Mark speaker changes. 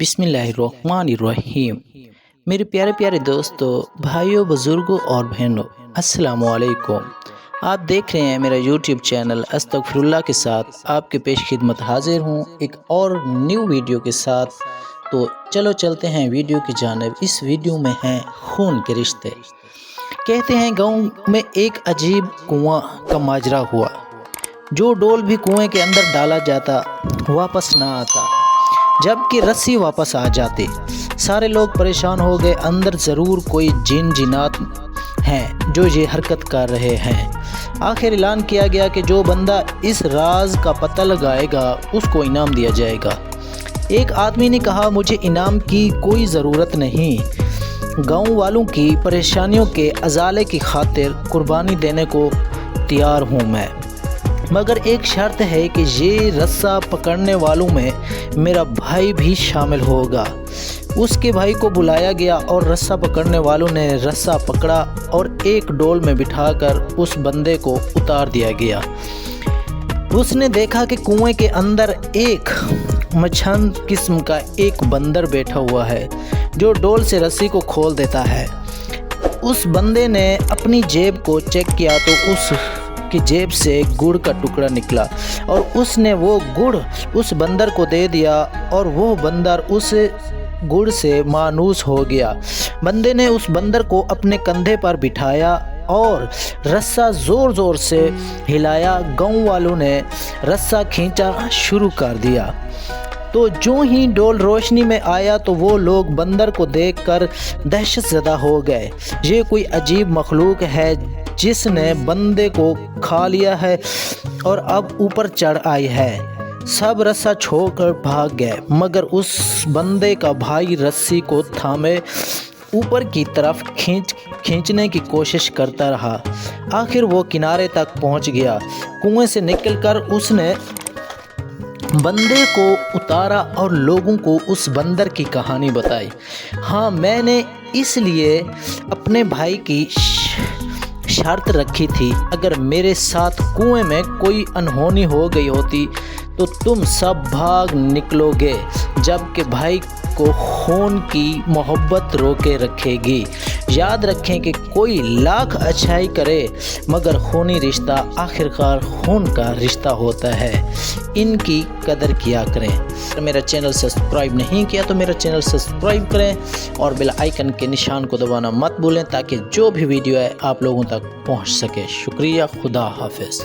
Speaker 1: बिस्मिल्लाहिर्रहमानिर्रहीम। मेरे प्यारे प्यारे दोस्तों, भाइयों, बुज़ुर्गों और बहनों, अस्सलामु अलैकुम। आप देख रहे हैं मेरा यूट्यूब चैनल अस्तगफिरुल्लाह के साथ आपके पेश खिदमत हाजिर हूँ एक और न्यू वीडियो के साथ। तो चलो चलते हैं वीडियो की जानिब। इस वीडियो में हैं खून के रिश्ते। कहते हैं गाँव में एक अजीब कुआं का माजरा हुआ। जो डोल भी कुएं के अंदर डाला जाता वापस ना आता, जबकि रस्सी वापस आ जाती। सारे लोग परेशान हो गए, अंदर ज़रूर कोई जिन जिनात हैं जो ये हरकत कर रहे हैं। आखिर ऐलान किया गया कि जो बंदा इस राज का पता लगाएगा उसको इनाम दिया जाएगा। एक आदमी ने कहा, मुझे इनाम की कोई ज़रूरत नहीं, गाँव वालों की परेशानियों के अजाले की खातिर कुर्बानी देने को तैयार हूँ मैं, मगर एक शर्त है कि ये रस्सा पकड़ने वालों में मेरा भाई भी शामिल होगा। उसके भाई को बुलाया गया और रस्सा पकड़ने वालों ने रस्सा पकड़ा और एक डोल में बिठाकर उस बंदे को उतार दिया गया। उसने देखा कि कुएं के अंदर एक मछंद किस्म का एक बंदर बैठा हुआ है जो डोल से रस्सी को खोल देता है। उस बंदे ने अपनी जेब को चेक किया तो उस की जेब से गुड़ का टुकड़ा निकला और उसने वो गुड़ उस बंदर को दे दिया और वो बंदर उस गुड़ से मानूस हो गया। बंदे ने उस बंदर को अपने कंधे पर बिठाया और रस्सा ज़ोर ज़ोर से हिलाया। गाँव वालों ने रस्सा खींचा शुरू कर दिया। तो जो ही डोल रोशनी में आया तो वो लोग बंदर को देखकर दहशत ज़दा हो गए। ये कोई अजीब मखलूक है जिसने बंदे को खा लिया है और अब ऊपर चढ़ आई है। सब रस्सा छोड़कर भाग गए, मगर उस बंदे का भाई रस्सी को थामे ऊपर की तरफ खींचने की कोशिश करता रहा। आखिर वो किनारे तक पहुंच गया। कुएं से निकलकर उसने बंदे को उतारा और लोगों को उस बंदर की कहानी बताई। हाँ, मैंने इसलिए अपने भाई की शर्त रखी थी, अगर मेरे साथ कुएं में कोई अनहोनी हो गई होती तो तुम सब भाग निकलोगे, जबकि भाई को खून की मोहब्बत रोके रखेगी। याद रखें कि कोई लाख अच्छाई करे मगर खूनी रिश्ता आखिरकार खून का रिश्ता होता है। इनकी कदर किया करें। अगर मेरा चैनल सब्सक्राइब नहीं किया तो मेरा चैनल सब्सक्राइब करें और बेल आइकन के निशान को दबाना मत भूलें ताकि जो भी वीडियो है आप लोगों तक पहुंच सके। शुक्रिया। खुदा हाफिज़।